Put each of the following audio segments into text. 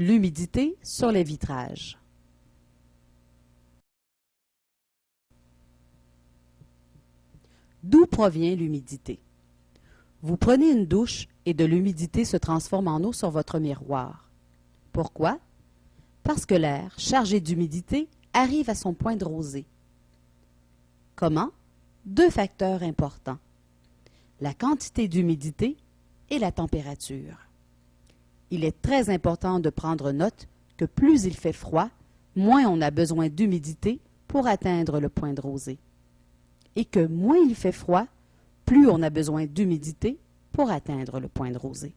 L'humidité sur les vitrages. D'où provient l'humidité? Vous prenez une douche et de l'humidité se transforme en eau sur votre miroir. Pourquoi? Parce que l'air, chargé d'humidité, arrive à son point de rosée. Comment? Deux facteurs importants: la quantité d'humidité et la température. Il est très important de prendre note que plus il fait froid, moins on a besoin d'humidité pour atteindre le point de rosée. Et que moins il fait froid, plus on a besoin d'humidité pour atteindre le point de rosée.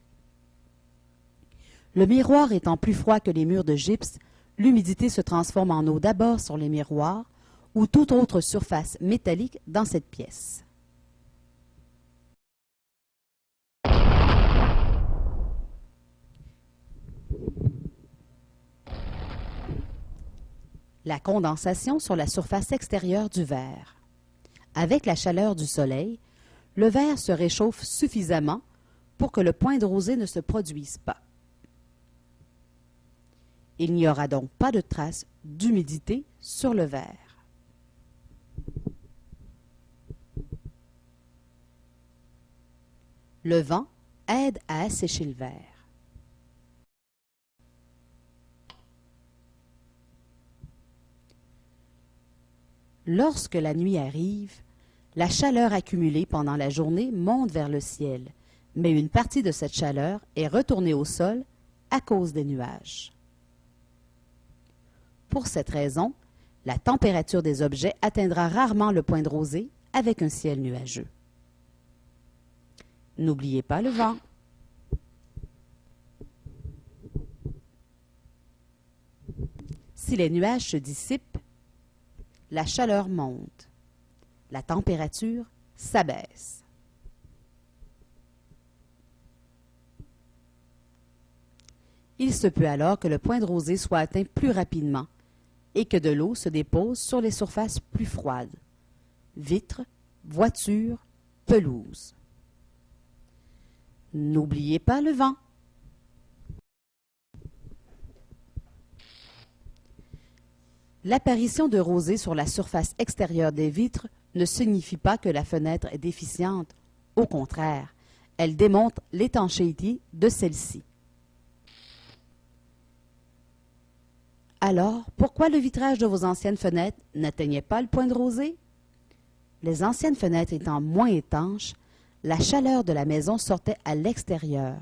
Le miroir étant plus froid que les murs de gypse, l'humidité se transforme en eau d'abord sur les miroirs ou toute autre surface métallique dans cette pièce. La condensation sur la surface extérieure du verre. Avec la chaleur du soleil, le verre se réchauffe suffisamment pour que le point de rosée ne se produise pas. Il n'y aura donc pas de trace d'humidité sur le verre. Le vent aide à assécher le verre. Lorsque la nuit arrive, la chaleur accumulée pendant la journée monte vers le ciel, mais une partie de cette chaleur est retournée au sol à cause des nuages. Pour cette raison, la température des objets atteindra rarement le point de rosée avec un ciel nuageux. N'oubliez pas le vent. Si les nuages se dissipent, la chaleur monte. La température s'abaisse. Il se peut alors que le point de rosée soit atteint plus rapidement et que de l'eau se dépose sur les surfaces plus froides: vitres, voitures, pelouses. N'oubliez pas le vent. L'apparition de rosée sur la surface extérieure des vitres ne signifie pas que la fenêtre est déficiente. Au contraire, elle démontre l'étanchéité de celle-ci. Alors, pourquoi le vitrage de vos anciennes fenêtres n'atteignait pas le point de rosée? Les anciennes fenêtres étant moins étanches, la chaleur de la maison sortait à l'extérieur,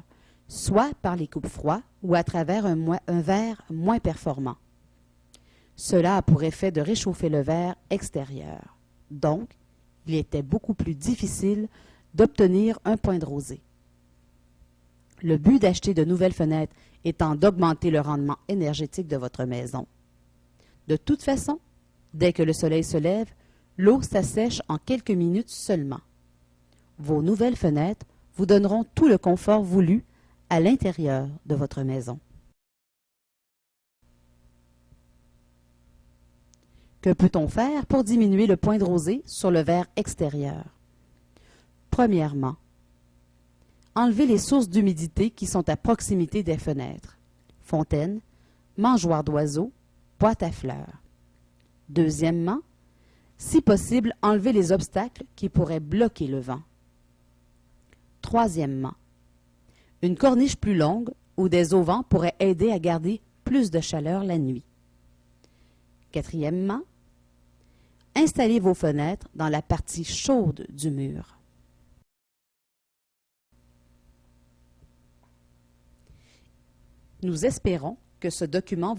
soit par les coupe-froids ou à travers un verre moins performant. Cela a pour effet de réchauffer le verre extérieur. Donc, il était beaucoup plus difficile d'obtenir un point de rosée. Le but d'acheter de nouvelles fenêtres étant d'augmenter le rendement énergétique de votre maison. De toute façon, dès que le soleil se lève, l'eau s'assèche en quelques minutes seulement. Vos nouvelles fenêtres vous donneront tout le confort voulu à l'intérieur de votre maison. Que peut-on faire pour diminuer le point de rosée sur le verre extérieur? Premièrement, enlevez les sources d'humidité qui sont à proximité des fenêtres: fontaines, mangeoires d'oiseaux, boîtes à fleurs. Deuxièmement, si possible, enlevez les obstacles qui pourraient bloquer le vent. Troisièmement, une corniche plus longue ou des auvents pourraient aider à garder plus de chaleur la nuit. Quatrièmement, installez vos fenêtres dans la partie chaude du mur. Nous espérons que ce document